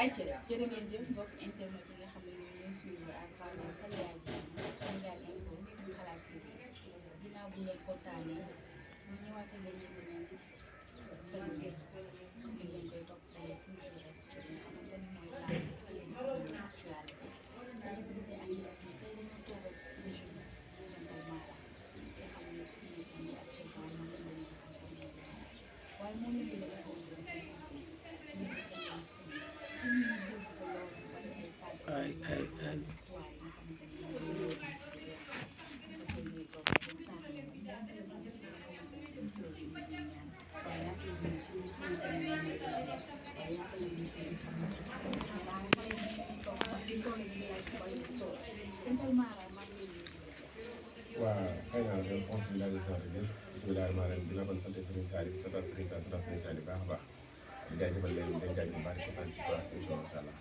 ayca jërë ngeen jëf mbokk internet yi nga xam ne ñoo ñuy suivre à travers Sénégal Sénégal Info suñu xalaat TV ginnaaw bu ñu leen kontaanee ñu ñëwaatee leen ci beneen phénomène comme ni ngeen koy toppee toujours rek ci li nga xamante ni mooy laaj actualité célébrité ak ñi mais tey dañoo toog ak émission bi Jantal Mara nga xam ne fi nekk nii actuellement moom la ñu xam ne waaye moo ñu gën a waa xëy na nga conseil la sant bi bisimilah maa leen dina kon sant Serigne Saliou di sant Serigne Saliou di sant Serigne Saliou baax a baax di jaajëfal leen di jaajëfal baax di kontaan ci baax ci émission incha allah.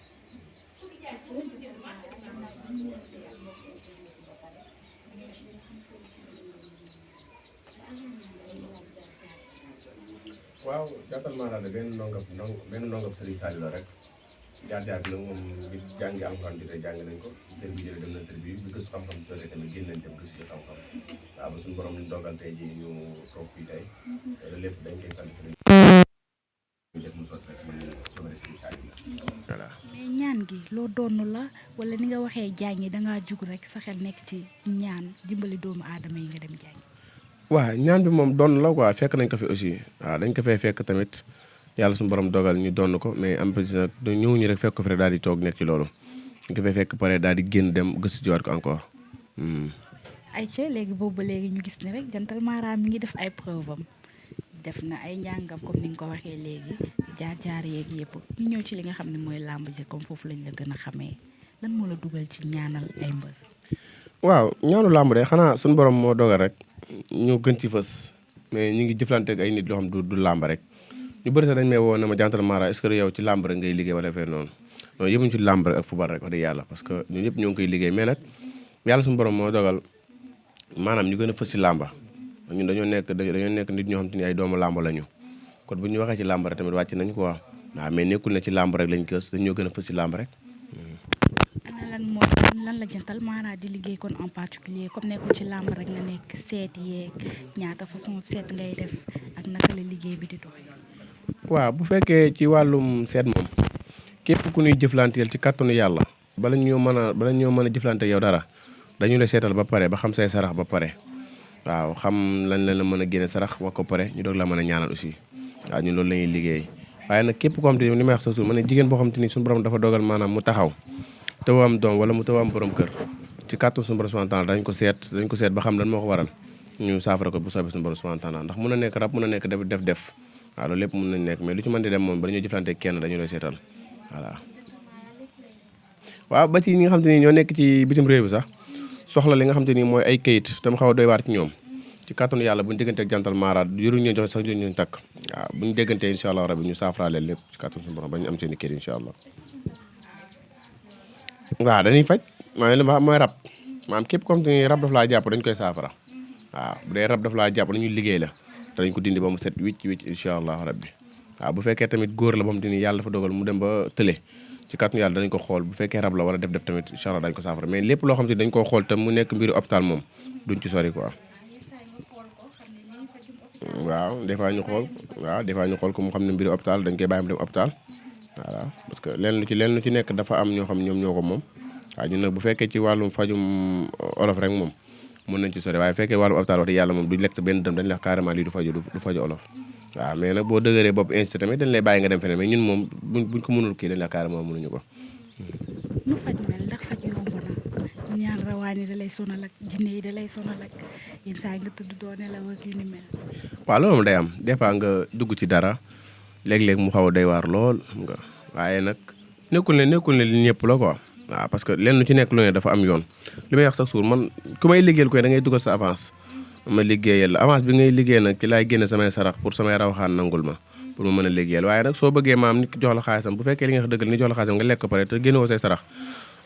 waaw Jantal Mara la benn ndongam Serigne Saliou la rek jaar-jaar bi nag moom bi jàngi alxuraan bi jàng nañ ko tër bi jële dem na tër bi gëstu xam-xam tëree tamit génn nañ dem gëstu ci xam-xam waaw ba suñu borom ñu dogal tey ji ñu toog fii tey loolu lépp dañ koy sant Serigne def mu sotti rek man somari Serigne Saliou la voilà. mais ñaan gi loo doon la wala ni nga waxee jàngi dangaa jug rek sa xel nekk ci ñaan dimbali doomu aadama yi nga dem jàngi. waaw ñaan bi moom doon la quoi fekk nañ ko fi aussi waaw dañ ko fay fekk tamit yàlla suñu borom dogal ñu doon ko mais am plus nag ñëwuñu rek fekk ko fi rek daal di toog nekk ci loolu dañ ko fay fekk pare daal di génn dem gëstu jiwaat ko encore. ayca léegi boobu ba léegi ñu gis ne rek Jantal Mara mi ngi def ay preuve am def na ay njàngam comme ni nga ko waxee léegi jaar-jaar yeeg yëpp ñu ñëw ci li nga xam ne mooy làmb ji comme foofu lañ la gën a xamee lan moo la dugal ci ñaanal ay mbër. waaw ñaanu làmb de xanaa suñu borom moo dogal rek ñu gën ci fës mais ñu ngi jëflanteeg ay nit loo xam du làmb rek ñu bëri sax dañ may woo ne ma Jantal Mara est-ce que yow ci làmb rek ngay liggéey wala affaire noonu non yëmuñ ci làmb rek ak football rek wax dëgg yàlla parce que ñun ñëpp ñoo ngi koy liggéey mais nag yàlla suñu borom moo dogal maanaam ñu gën a fës ci làmba ñun dañoo nekk nit ñoo xam te ni ay doomu làmb lañu kon bu ñu waxee ci làmb rek tamit wàcc nañ quoi waaw mais nekkul ne ci làmb rek lañ gës dañoo gën a fës ci làmb rek. ana lan la Jantal Mara di liggéey kon en particulier comme nekkul ci làmb rek nga nekk seet yeeg ñaata façon seet ngay def ak naka la liggéey bi di doxee. waaw bu fekkee ci wàllum seet moom képp ku ñuy jëflanteel ci kàttanu yàlla bala ñoo mën a jëflante yow dara dañu la seetal ba pare ba xam say sarax ba pare waaw xam lan la mën a génne sarax wax ko pare ñu doog la mën a ñaanal aussi waaw ñun loolu la ñuy liggéey waaye nag képp koo xam te ni li may wax sa tur ma ne jigéen boo xam te ni suñu borom dafa dogal maanaam mu taxaw tëw am doom wala mu tëw am borom kër ci kàttanu suñu borom subhanahu wa taala dañ ko seet ba xam lan moo ko waral ñu saafara ko bu soobee suñu borom subhanahu wa taala ndax mun na nekk rab mun na nekk def waaw loolu lépp mun nañ nekk mais lu ci mën di dem moom ba dañoo jëflante kenn dañu lay seetal voilà. waaw ba ci ñi nga xam te ni ñoo nekk ci bitim réew bi sax soxla li nga xam te ni mooy ay kayit tam xaw a doy waar ci ñoom ci kàttanu yàlla bu ñu déggantee ak Jantal Mara yoruñu ñu joxe sax ñu takk waaw bu ñu déggantee incha allah rabi ñu saafara leen lépp ci kàttanu suñu borom ba ñu am seen i kayit incha allah. waaw dañuy faj mooy rab maanaam képp comme te ni rab daf laa jàpp dañ koy saafara waaw bu dee rab daf laa jàpp dañuy liggéey la danañ ko dindi ba mu set wicc incha allah rabbi waaw bu fekkee tamit góor la ba mu te ni yàlla dafa dogal mu dem ba tële ci kàttanu yàlla danañ ko xool bu fekkee rab la wala def tamit incha allah dañ ko saafara mais lépp loo xam te dañ koo xool tam mu nekk mbiru hôpital moom duñ ci sori quoi. waaw des fois ñu xool ko mu xam ne mbiru hôpital dañ koy bàyyi mu dem hôpital voilà parce que lenn lu ci nekk dafa am ñoo xam ñoom ñoo ko moom waaw ñun nag bu fekkee ci wàllum fajum olof rek moom mën nañ ci sori waaye fekkee wàllum hôpital wax dëgg yàlla moom duñ lekk sa benn dëm dañ la carrément lii du faju olof waaw mais nag boo dëgëree bopp incité tamit dañ lay bàyyi nga dem feneen mais ñun moom buñ ko mënul kii dañ la carrément mënuñu ko. nu faj mel ndax faj yomb na ñaan rawaan yi da lay sonal ak jinne yi da lay sonal ak yenn saa yi nga tëdd doo nelaw ak yu ni mel. waaw loolu moom day am des fois nga dugg ci dara léeg-léeg mu xaw a doy waar lool nga waaye nag nekkul ne li ñëpp la quoi. waaw parce que lenn lu ci nekk lu ne dafa am yoon li may wax sax suur man ku may liggéeyal koy da ngay dugal sa avance ma liggéeyal la avance bi ngay liggéey nag ci laay génne samay sarax pour samay rawaxaan nangul ma pour ma mën a liggéeyal waaye nag soo bëggee maam nit ki jox la xaalisam bu fekkee li nga wax dëggal ni jox la xaalisam nga lekk ko pare te génnewoo say sarax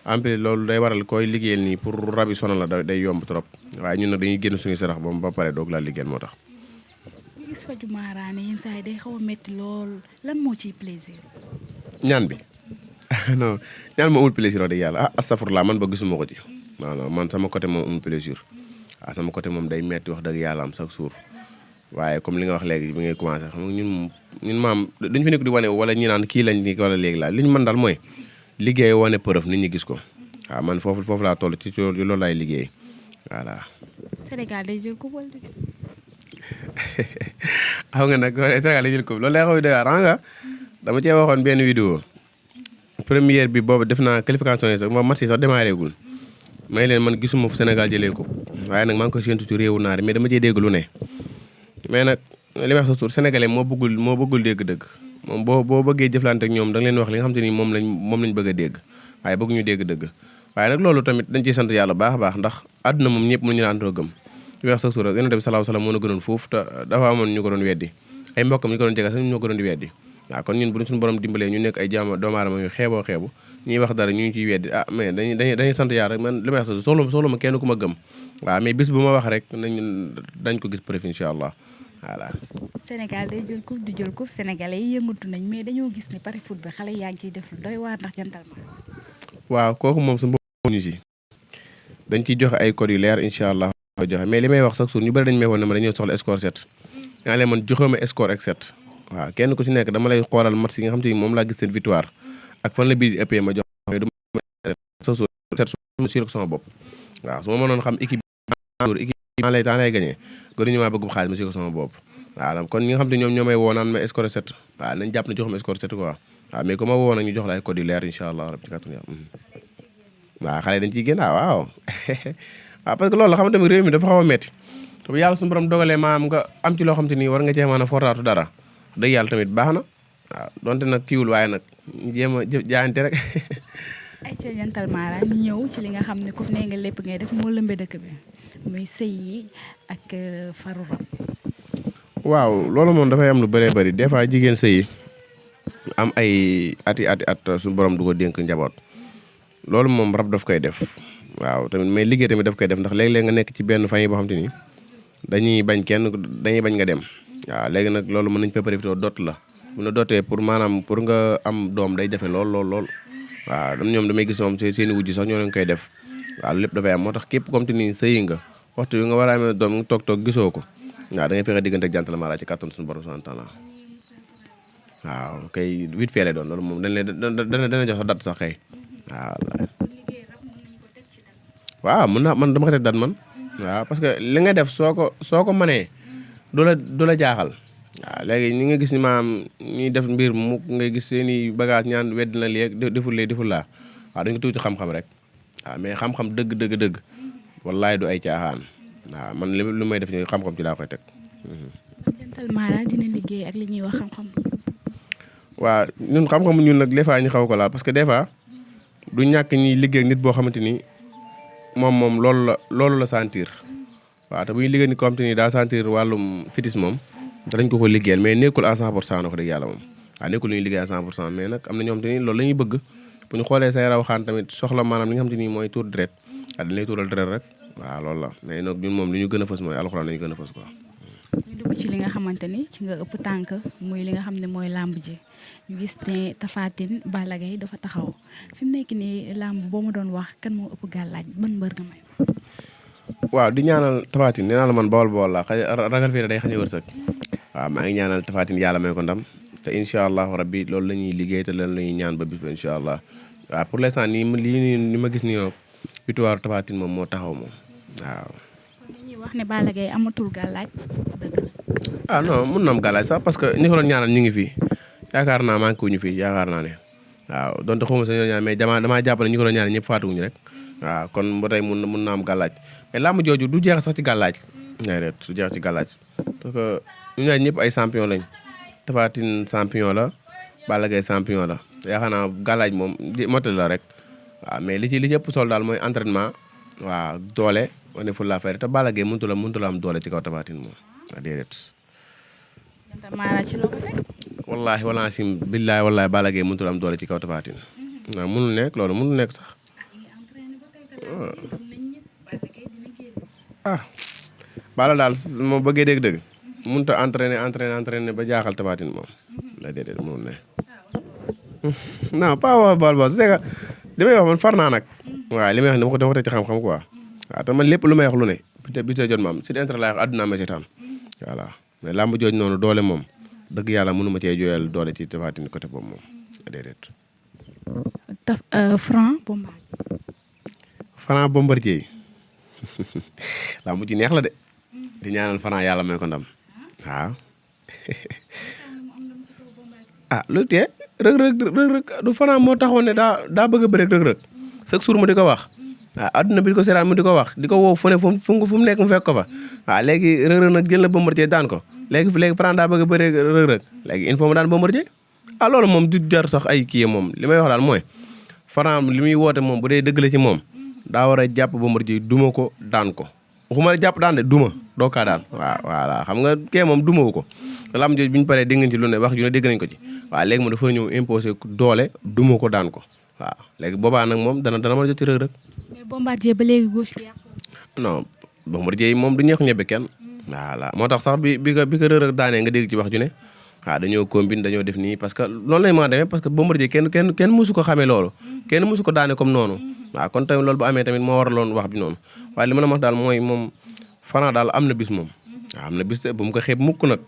en plus loolu day waral koy liggéeyal nii pour rab yi sonal la day yomb trop waaye ñun nag dañuy génn suñuy sarax ba pare doog laa liggéeyal moo tax. ñu gis faju maaraane yenn saa yi day xaw a métti lool lan moo ciy plaisir. ñaan bi non ñaan ma amul plaisir wax dëgg yàlla astafurlaa man ba gisuma ko ci non man sama côté moom amul plaisir sama côté moom day metti wax dëgg yàlla am chaque jour waaye comme li nga wax léegi bi ngay commencé xam nga ñun maam duñ fi nekk di wane wala ñi naan kii lañ ni wala léegi laa li ñu mën daal mooy liggéey wane preuve nit ñi gis ko waaw man foofu laa toll ci loolu laay liggéey voilà. Sénégal day jël coupe wala xam nga nag Sénégal day jël coupe loolu lay xaw a dëgg nga dama cee waxoon benn vidéo première bi boobu def naa qualification yi sax moom match yi sax démarré gul may leen man gisuma fu Sénégal jëlee coupe waaye nag maa ngi koy séntu ci réewu naar mais dama cee dégg lu ne mais nag li wax sa tur sénégalais moo bëggul dégg-dëgg moom boo bëggee jëflante ak ñoom da nga leen wax li nga xam te ni moom lañ bëgg a dégg waaye bëgguñu dégg-dëgg waaye nag loolu tamit dañ ciy sant yàlla baax a baax ndax àdduna moom ñëpp mënuñu daan gëm li wax sa tur yonent bi sallallahu alayhi wasallam moo na gënoon foofu te dafa amoon ñu ko doon weddi ay mbokkam ñu ko doon jege sax ñoo ko doon di weddi waaw kon ñun bu ñu suñu borom dimbalee ñu nekk ay doomu aadama yu xeeboo ñuy wax dara ñu ciy weddi mais dañuy sant yàlla rek man li may wax sa soxla ma kenn ku ma gëm waaw mais bis bu ma wax rek dañ ko gis preuve incha allah voilà. Sénégal day jël coupe du jël coupe sénégalais yi yëngatu nañ mais dañoo gis ne pare foot bi xale yaa ngi ciy def lu doy waar ndax jantal ma. waaw kooku moom su mbokku ñu si dañ ciy joxe ay code yu leer incha allah joxe mais li may wax sax suur ñu bëri dañu may woon ne ma dañoo soxla score 7 nga leen man joxewuma score ak 7 waaw kenn ku ci nekk dama lay xoolal match yi nga xam te ni moom laa gis seen victoire ak fan la bii di ëppee ma jox sa suur 7 sur ko sama bopp waaw su ma mënoon xam équipe temps lay gagné gënuñu maa bëgg xaalis ma si ko sama bopp waaw kon ñi nga xam te ñoo may woo naan ma score 7 waaw nañ jàpp ne joxuma score 7 quoi waaw mais comme ma woo nag ñu jox la ay code yu leer incha allah rabbi ci kàttanu yàlla waaw xale dañ ciy génn waaw parce que loolu la xam tamit réew mi dafa xaw a metti te bu yàlla suñu borom dogalee maam nga am ci loo xam te nii war nga cee mën a fortaatu dara dëgg yàlla tamit baax na waaw donte nag kiiwul waaye nag jéem a jaayante rek. ay ca jantal Mara ñu ñëw ci li nga xam ne comme nee nga lépp ngay def moo lëmbe dëkk bi muy sëy yi ak faru rab. waaw loolu moom dafay am lu bëree bëri des fois jigéen sëy yi am ay ati at suñu borom du ko dénk njaboot loolu moom rab daf koy def waaw tamit mais liggéey tamit daf koy def ndax léeg-léeg nga nekk ci benn famille boo xam te ni dañuy bañ nga dem waaw léegi nag loolu mën nañ fa profité dott la bu la dottee pour maanaam pour nga am doom day jafe lool waaw ñoom damay gis moom seen i wujj sax ñoo leen koy def waaw lépp dafay am moo tax képp comme te ni sëyi nga waxtu wi nga war a amee doom nga toog gisoo ko waaw da ngay fexe diggante ak jantal Mara ci kàttan suñu borom subhanahu wa taala waaw kay vite fait lay doon loolu moom dana jox dat sax kay waaw man dama ko teg dat man waaw parce que li nga def soo ko mënee du la jaaxal waaw léegi ñi nga gis ni maam ñuy def mbir mu ngay gis seen i bagage ñaan wedd na léegi deful laa waaw dañ ko tuuti xam-xam rek waaw mais xam-xam dëgg wallaay du ay caaxaan waaw man lu may def ni xam-xam ci laa koy teg. jantal Mara dina liggéey ak li ñuy wax xam-xam. waaw ñun xam-xam ñun nag des fois ñu xaw ko laal parce que des fois du ñàkk ñuy liggéey ak nit boo xamante ni moom loolu la sentir waaw te bu ñu liggéey nit koo xamante ni daa sentir wàllum fitis moom danañ ko liggéeyal mais nekkul à 100% wax dëgg yàlla moom waaw nekkul lu ñuy liggéey à 100% mais nag am na ñoo xamante ni loolu la ñuy bëgg bu ñu xoolee say rawaxaan tamit soxla maanaam li nga xamante ni mooy tuur deret dañ lay tuural deret rek waaw loolu la mais nag ñun moom li ñu gën a fës mooy alxuraan la ñu gën a fës quoi. ñu dugg ci li nga xamante ni ci nga ëpp tànk muy li nga xam ne mooy làmb ji ñu gis ne Tapha Tine Balla Gaye dafa taxaw fi mu nekk nii làmb boo ma doon wax kan moo ëpp gàllaaj ban mbër nga may. waaw di ñaanal Tapha Tine nee naa la man bool la ragal fii day xañ a wërsëg waaw maa ngi ñaanal Tapha Tine yàlla may ko ndam te incha allahu rabbi loolu la ñuy liggéey te loolu la ñuy ñaan ba bis ba incha allah waaw pour l'instant ni ma gis nii victoire Tapha Tine moom moo taxaw moom waaw. kon dañuy wax ne Balla Gaye amatul gàllaaj dëgg la. non mun na am gàllaaj sax parce que ñi ko doon ñaanal ñu ngi fi yaakaar naa manqué wuñu fi yaakaar naa ne waaw donte xaw ma sa ñoo ñaan mais damaa jàpp ne ñi ko doon ñaanal ñëpp faatuwuñu rek waaw kon ba tey mun na am gàllaaj mais làmb jooju du jeex sax ci gàllaaj déedéet du jeex ci gàllaaj parce que ñu ñaar ñëpp ay champion lañ Tapha Tine champion la Balla Gaye champion la yaakaar naa gàllaaj moom mottali la rek waaw mais li ci ëpp solo daal mooy entraînement waaw doole wane fu la fayda te Balla Gaye mëntu la am doole ci kaw Tapha Tine moom waaw déedéet. Mara ci loo ko teg. wallaahi wallaahi sim billaahi wallaahi Balla Gaye mëntu la am doole ci kaw Tapha Tine waaw mënul nekk loolu mënul nekk sax Balla daal moo bëggee dégg-dëgg mënut a entraîner ba jaaxal Tapha Tine moom la déedéet mënul ne non pas waa bool bool c'est que li may wax man far naa nag. waaw li may wax dama ko teg ci xam-xam quoi. waaw te man lépp lu may wax lu ne bi te jot ma am si intérêt laay wax àdduna ma seetaan voilà mais làmb jooj noonu doole moom dëgg yàlla mënu ma cee jooyal doole ci Tapha Tine côté boobu moom déedéet. Franc Bombardier. Franc Bombardier làmb ji neex la de di ñaanal Franc yàlla may ko ndam waaw. ah lu tee rëg-rëg du Franc moo taxoon ne daa bëgg a bëre rëg-rëg chaque jour mu di ko wax waaw adduna bi di ko seetaan mu di ko wax di ko woo fu ne fu mu nekk mu fekk ko fa waaw léegi rëg-rëg nag jël na Bombardier daan ko léegi Franc daa bëgg a bëre rëg-rëg léegi il faut mu daan Bombardier ah loolu moom du jar sax ay kii moom li may wax daal mooy Franc li muy woote moom bu dee dëgg la ci moom daa war a jàpp Bombardier duma ko daan ko waxuma la jàpp daan de duma doo kaa daan waaw voilà xam nga kee moom dumawu ko lam jooju bi ñu paree dégg nañ ci lu ne wax ju ne dégg nañ ko ci waaw léegi moom dafa ñëw imposé doole duma ko daan ko waaw léegi boobaa nag moom dana mën a jot ci rëg-rëg. mais Bombardier ba léegi gauche bi yàqu. non Bombardier moom du ñeex ñebe kenn voilà moo tax sax bi ko rëg-rëg daanee nga dégg ci wax ju ne waaw dañoo combine dañoo def nii parce que loolu lañ mën a demee parce que Bombardier kenn mësu ko xamee loolu kenn mësu ko daane comme noonu waaw kon tamit loolu bu amee tamit moo waraloon wax bi noonu waaye li ma la wax daal mooy moom Franc daal am na bis moom waaw am na bis bu mu ko xeeb mukk nag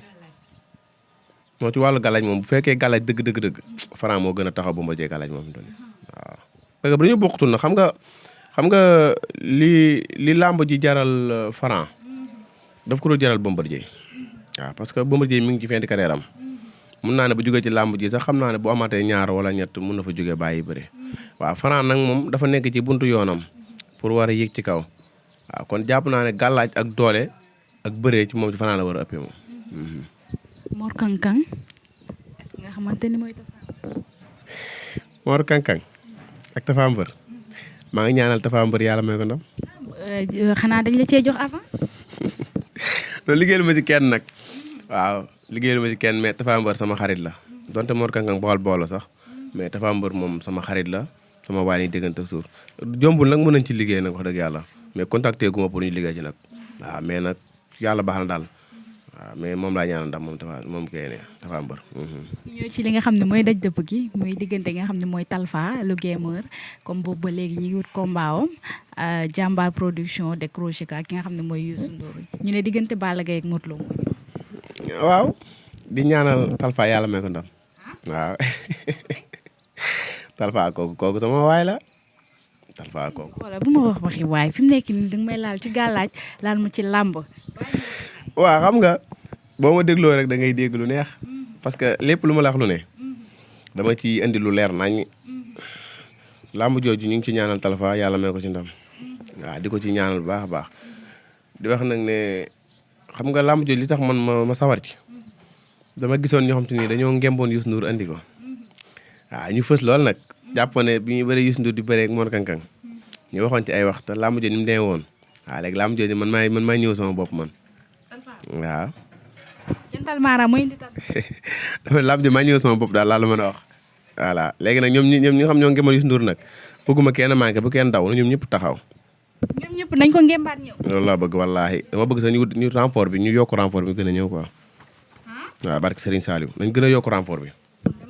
moo ci wàllu galaaj moom bu fekkee galaaj dëgg Franc moo gën a taxaw Bombardier galaaj moom doon waaw parce que dañoo bokkutul na xam nga li làmb ji jaral Franc daf ko doon jaral Bombardier waaw parce que Bombardier mi ngi ci fin de carrière am mun naa ne bu jógee ci làmb ji sax xam naa ne bu amatee ñaar wala ñett mun na fa jógee bàyyi bëre waaw Franc nag moom dafa nekk ci buntu yoonam pour war a yéeg ci kaw waaw kon jàpp naa ne gàllaaj ak doole ak bëree ci moom ci Franc la war a ëppee moom. Mor Kankang nga xamante ni mooy Tapha. Mor Kankang ak Tapha Mbeur maa ngi ñaanal Tapha Mbeur yàlla may ko ndam. xanaa dañ la cee jox avance. loolu liggéeyal ma ci kenn nag waaw liggéeyal ma ci kenn mais Tapha Mbeur sama xarit la donte Mor Kankang bool la sax mais Tapha Mbeur moom sama xarit la sama waa ni déggante suur jombul nag mën nañ ci liggéey nag wax dëgg yàlla mais contacté gu ma pour ñu liggéey ci nag waaw mais nag yàlla baax na daal waaw mais moom laa ñaanal ndax moom kay ne Tapha Mbeur. ñëw ci li nga xam ne mooy daj dëpp gi muy diggante nga xam ne mooy Talfa lu gamer comme boobu ba léegi ñu ngi wut combat am Jàmbaar production décroché ko ak ki nga xam ne mooy Youssou Ndour ñu ne diggante Balla Gaye ak Modou Lo. waaw di ñaanal Talfa yàlla may ko ndam waaw Talfa kooku sama waay la Talfa kooku. wala bu ma wax waxi waay fi mu nekk nii danga may laal ci gàllaaj laal ma ci làmb. waaw xam nga boo ma dégloo rek da ngay dégg lu neex parce que lépp lu ma la wax lu ne dama ci indi lu leer nañ làmb jooju ñu ngi ci ñaanal Talfa yàlla may ko ci ndam waaw di ko ci ñaanal bu baax a baax di wax nag ne xam nga làmb jooju li tax man ma sawar ci dama gisoon ñoo xam te ni dañoo ngemboon Youssou Ndour andi ko waaw ñu fës lool nag jàppoon ne bi ñu bëri Youssou Ndour di bëree ak Mor Kankang ñu waxoon ci ay wax te làmb jooju ni mu demee woon waaw léegi làmb jooju man maay ñëw sama bopp man waaw. jantal Mara mooy indi tal. dafa làmb ji maa ñëw sama bopp daal laa la mën a wax. voilà léegi nag ñoom ñi nga xam ñoo ngemal Youssou Ndour nag bëgguma kenn manqué bu kenn daw na ñoom ñëpp taxaw. ñoom ñëpp nañ ko ngembaat ñëw. loolu laa bëgg wallaahi dama bëgg sax ñu renfort bi ñu yokk renfort bi gën a ñëw quoi. waaw barke Serigne Saliou nañ gën a yokk renfort bi.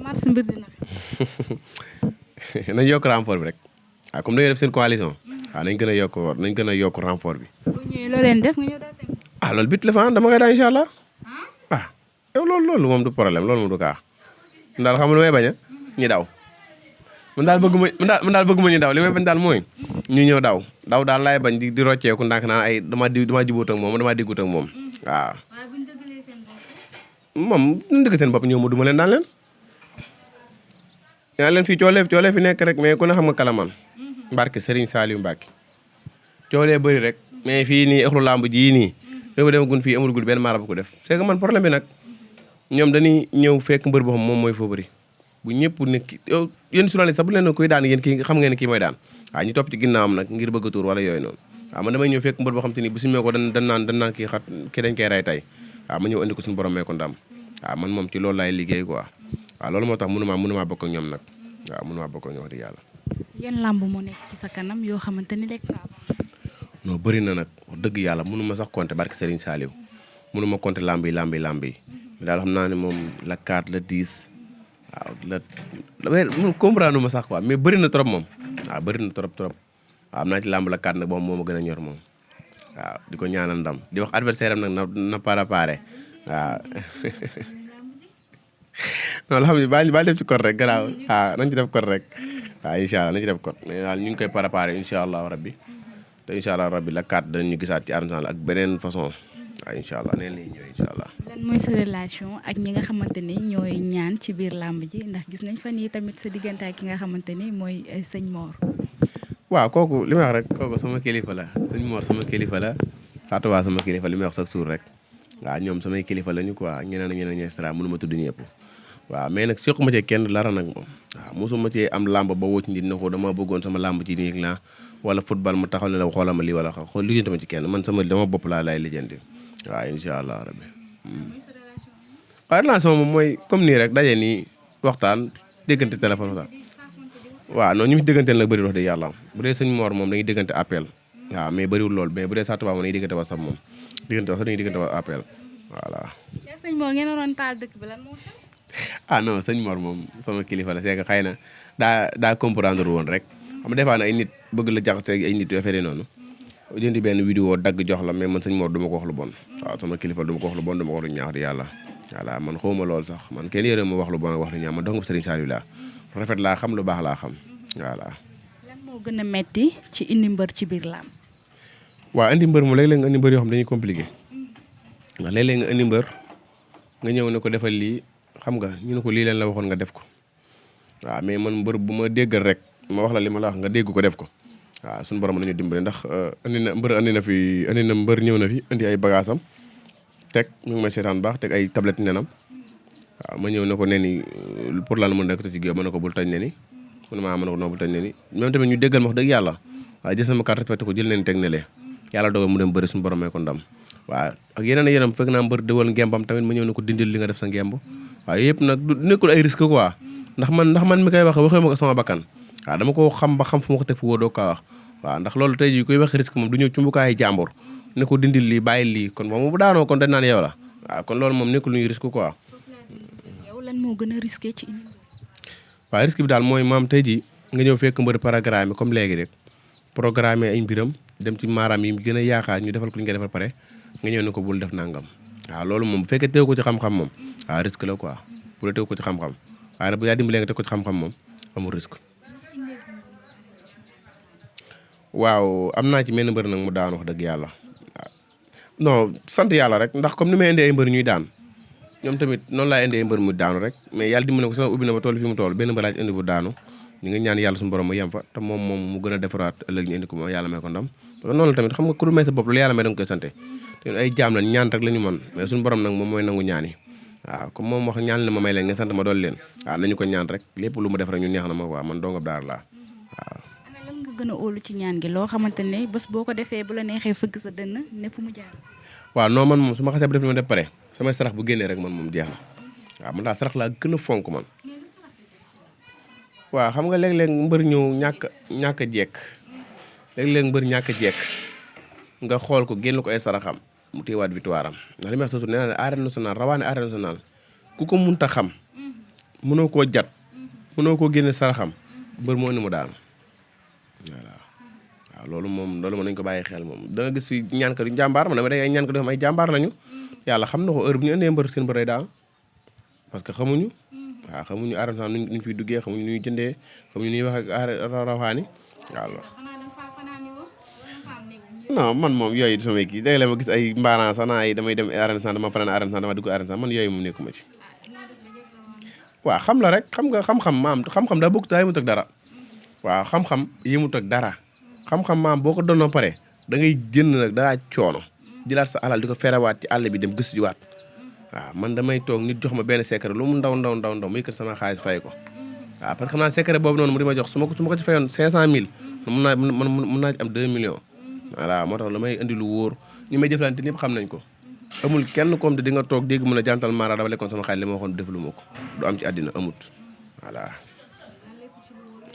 mars mbir dina. nañ yokk renfort bi rek waaw comme dañoo def seen coalition. waaw nañ gën a yokk renfort bi. boo ñëwee loo leen def nga ñëw daal seen. loolu bit la fa dama koy daan incha allah yow loolu moom du problème loolu moom du kaa ndaal xam nga lu may bañ a ñu daw man daal bëgguma ñu daw li may bañ daal mooy ñu ñëw daw daal laay bañ di rocceeku ndànk naan ay dama jubóot ak moom dama diggut ak moom waaw. waaye bu ñu dëggalee seen bopp. moom ñu dëgg seen bopp ñëw ma duma leen daan leen. yaa leen fii coolee fi nekk rek mais ku ne xam nga kalaman Mbarke Serigne Saliou Mbacke coolee bëri rek mais fii nii ëxlu lamb ji nii yow dama gun fii amul gul benn maara bu ko def c'est que man problème bi nag ñoom dañuy ñëw fekk mbër boo xam moom mooy favori bu ñëpp nekk yow yéen journaliste sax bu leen koy daan yéen kii xam ngeen ne kii mooy daan waaw ñu topp ci ginnaawam nag ngir bëgg a tuur wala yooyu noonu waaw man damay ñëw fekk mbër boo xam te ni bu simee ko dan naan kii xat kii dañ koy rey tey waaw ma ñëw andi ko suñu borom mee ko ndam waaw man moom ci loolu laay liggéey quoi waaw loolu moo tax mënumaa bokk ak ñoom nag waaw mënumaa bokk ak ñoom wax dëgg yàlla. yan làmb moo nekk ci sa kanam yoo xamante ni lekk nga avance. non bëri na nag wax dëgg yàlla mënuma sax compter barke Serigne Saliou mënuma compter lamb yi daal xam naa ne moom la 4 la 10 waaw la comprendre ma sax quoi mais bëri na trop moom waaw bëri na trop waaw am naa ci làmb la 4 nag boobu moo ma gën a ñor moom waaw di ko ñaanal ndam di wax adversaire am nag na préparé waaw non xam nga baal def ci code rek garaaw waaw nañ ci def code rek waaw incha allah nañ ci def code mais daal ñu ngi koy préparé incha allah rabbi te incha allah rabbi la 4 danañu gisaat ci arène ak beneen façon waaw incha allah neen lay ñëw incha allah. lan mooy sa relation ak ñi nga xamante ni ñooy ñaan ci biir làmb ji ndax gis nañ fan yi tamit sa diggante ak ki nga xamante ni mooy sëñ Mor. waaw kooku li may wax rek kooku sama kilifa la sëñ Mor sama kilifa la Fatou Ba sama kilifa li may wax chaque jour rek waaw ñoom samay kilifa lañu quoi ñeneen ñeneen extra mënu ma tudd ñëpp waaw mais nag sequma ci kenn dara nag moom waaw mosuma ci am làmb ba woo ci nit na ko dama bëggoon sama làmb ci nii la wala football mu taxaw ne la xoolal ma lii wala xool lijjanti ma ci kenn man dama bopp laa lay lijjanti waaw incha allah rabbi waaw relation moom mooy comme nii rek daje nii waxtaan déggante téléphone waxtaan waaw non ñu fi dégganteel nag bëri wax dëgg yàlla bu dee sëñ Mor moom dañuy déggante appel waaw mais bëriwul lool mais bu dee Satou Ba moom dañuy déggante WhatsApp moom déggante WhatsApp dañuy déggante appel voilà. sëñ Mor ngeen waroon taal dëkk bi lan moo tax. ah non sëñ Mor moom sama kilifa la c'est que xëy na daa comprendre woon rek xam nga des fois ay nit bëgg la jaxase ay nit yoo fere noonu jëndi benn vidéo dagg jox la mais man sëñ Mor du ma ko wax lu bon waaw sama kilifa du ma ko wax lu bon du ma ko wax lu ñaax di yàlla voilà man xawma lool sax man kenn yére ma wax lu bon ak wax lu ñaax man dong Serigne Saliou laa rafet laa xam lu baax laa xam voilà. lan moo gën a metti ci indi mbër ci biir làmb. waaw indi mbër moom léeg-léeg nga indi mbër yoo xam dañuy compliqué ndax léeg-léeg nga indi mbër nga ñëw ne ko defal lii xam nga ñu ne ko lii leen la waxoon nga def ko waaw mais man mbër bu ma déggal rek ma wax la li ma la wax nga dégg ko def ko waaw suñu borom nañu dimbali ndax andi na mbër ñëw na fi indi ay bagaasam teg ñu ngi may seetaan baax teg ay tablette nenam waaw ma ñëw ne ko nen yi pour lan mën nekk ci géew ma ne ko bul tañ nen yi man maa ma ne ko non bul tañ nen yi même tamit ñu déggal ma wax dëgg yàlla waaw jël sama carte respecté ko jël nen teg ne lee yàlla dogal mu dem bëri suñu borom may ko ndam waaw ak yeneen fekk naa mbër dëwal ngembam tamit ma ñëw ne ko dindil li nga def sa ngemb waaw yëpp nag du nekkul ay risque quoi ndax man mi koy waxee ma ko sama bakkan waaw dama ko xam ba xam fu ma ko teg fu wóor doo kaa wax waaw ndax loolu tey jii koy wax risque moom du ñëw cumbukaay jàmbur ne ko dindil lii bàyyi lii kon moom bu daanoo kon dañ naan yow la waaw kon loolu moom nekkul lu ñuy risque quoi. yow lan moo gën a risqué ci indi. waaw risque bi daal mooy maam tey jii nga ñëw fekk mbër programme comme léegi rek programme ay mbiram dem ci maaraam yi gën a yaakaar ñu defal ko li nga defal pare nga ñëw ne ko bul def nangam waaw loolu moom bu fekkee teew ko ci xam-xam moom waaw risque la quoi bu la teew ko ci xam-xam waaye nag bu yaa dimbalee nga teg ko ci xam-xam moom amul risque. waaw am naa ci menn mbër nag mu daan wax dëgg yàlla waaw non sant yàlla rek ndax comme ni may indee ay mbër ñuy daan ñoom tamit noonu laa indee ay mbër mu daanu rek mais yàlla dimbali ko sama ubbi na ba toll fi mu toll benn mbër laa ci indi bu daanu ñu ngi ñaan yàlla suñu borom mu yem fa te moom mu gën a defaraat ëllëg ñu indi ko moom yàlla may ko ndam parce que noonu la tamit xam nga ku du may sa bopp lu yàlla may da nga koy sante te ay jaam lañ ñaan rek la ñu mën mais suñu borom nag moom mooy nangu ñaan yi waaw comme moom wax ñaan la ma may leen ngeen sant ma dool leen waaw nañu ko ñaan rek lépp lu mu def rek ñu neex na ma waaw man dongab daar laa waaw. ana lan nga gën a óolu ci ñaan gi loo xamante ne bés boo ko defee bu la neexee fëgg sa dënn ne fu mu jaar. waaw non man moom su ma xasee ba def li ma def pare samay sarax bu génnee rek man moom jeex na waaw man daal sarax laa gën a fonk man waaw xam nga léeg-léeg mbër ñëw ñàkk a jekk léeg-léeg mbër ñàkk a jekk nga xool ko génn ko ay saraxam mu téewaat victoire am ndax li may wax surtout nee naa ne arène nationale rawaane arène nationale ku ko munta xam mënoo koo jat mënoo koo génne saraxam mbër moo ni mu daanu voilà waaw loolu moom nañ ko bàyyi xel moom da nga gis fi ñaankat yu jàmbaar man dama day ay ñaankat yoo xam ay jàmbaar lañu yàlla xam na ko heure bu ñu indee mbër seen mbër day daan parce que xamuñu waaw xamuñu arène nationale nuñ fiy duggee xamuñu nuy jëndee xamuñu nuy wax ak rawaani waaw non man moom yooyu samay kii day la ma gis ay mbaanaa sana yi damay dem arène nationale dama fanaan arène nationale dama dugg arène nationale man yooyu moom nekkuma ci waaw xam la rek xam nga xam-xam maam xam-xam daa bokk daa yëmut ak dara waaw xam-xam yëmut ak dara xam-xam maam boo ko doon pare da ngay jënd nag daa coono jëlaat sa alal di ko ferewaat ci àll bi dem gëstu jiwaat waaw man damay toog nit jox ma benn secret lu mu ndaw mu yëkkat sama xaalis fay ko waaw parce que xam naa secret boobu noonu mu di ma jox su ma ko ci fayoon 500000 mun naa ci am 2 millions voilà moo tax la may indi lu wóor ñu may jëflante ñëpp xam nañ ko amul kenn comme te di nga toog dégg mën a jantal mara dafa lekkoon sama xaalis li ma waxoon def lu ma ko du am ci àddina amut voilà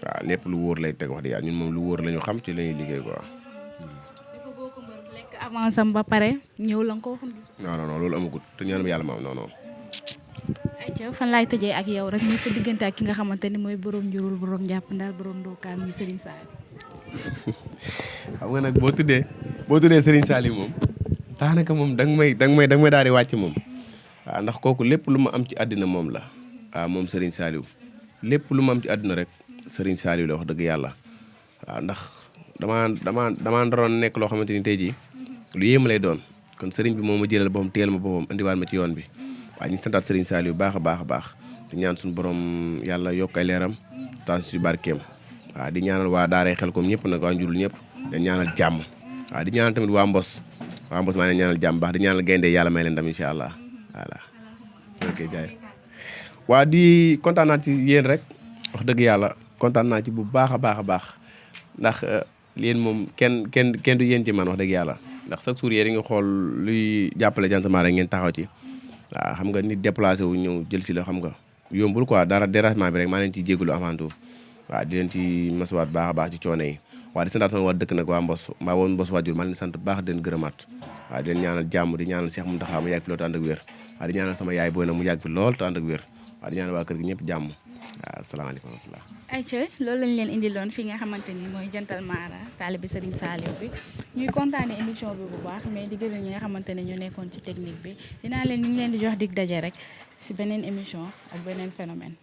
waaw lépp lu wóor lay teg wax di yàlla ñun moom lu wóor la ñu xam ci la ñuy liggéey quoi. lekk avance am ba pare ñëw la nga ko waxoon gis. non loolu amagut te ñaanam yàlla moom non. ayca fan laay tëjee ak yow rek muy sa diggante ak ki nga xamante ni mooy borom njurul borom jàpp ndaal borom ndookaan muy Serigne Saliou. xam nga nag boo tuddee Serigne Saliou moom daanaka moom da nga may daal di wàcc moom. waaw ndax kooku lépp lu ma am ci àddina moom la. waaw moom Serigne Saliou lépp lu ma am ci àddina rek Serigne Saliou la wax dëgg yàlla. waaw ndax damaa ndoroon nekk loo xamante ni tey jii lu yéema lay doon kon Serigne bi moo ma jëlal boppam téyel ma boppam indiwaat ma ci yoon bi. waaw ñu santaat Serigne Saliou baax a baax a baax di ñaan suñu borom yàlla yokk ay leeram taas ci barkeem waaw di ñaanal waa daaray Xelkom ñëpp nag waa njurul ñëpp di ñaanal jàmm waaw di ñaanal tamit waa Mbos maa ngi ñaanal jàmm baax di ñaanal gaynde yàlla may leen ndam incha allah voilà. ok jaay waa di kontaan naa ci yéen rek wax dëgg yàlla kontaan naa ci bu baax a baax a baax ndax yéen moom kenn du yéen ci man wax dëgg yàlla ndax chaque jour yéen a ngi xool luy jàppale Dianta Mara ngeen taxaw ci. waaw xam nga nit déplacé wu ñëw jël si la xam nga yombul quoi dara dérangement bi rek maa leen ciy jégalu avant tout waaw di leen ci masuwaat baax a baax ci coono yi waaw di santaat sama waa dëkk nag waa Mbos maa woon Mbos waajur maa leen sant baax di leen gërëmaat waaw di leen ñaanal jàmm di ñaanal Cheikh Mountakha mu yàgg fi loolu te ànd ak wér waaw di ñaanal sama yaay booy nag mu yàgg fi lool te ànd ak wér waaw di ñaanal waa kër gi ñëpp jàmm waaw asalaamaaleykum wa rahmatulah. ayca loolu lañ leen indiloon fi nga xamante ni mooy Diantal Mara taalibe Serigne Saliou bi ñuy kontaane émission bi bu baax mais di gërëm ñi nga xamante ne ñu nekkoon ci technique bi dinaa leen ñu ngi leen di jox dig daje rek si beneen émission ak beneen phénomène.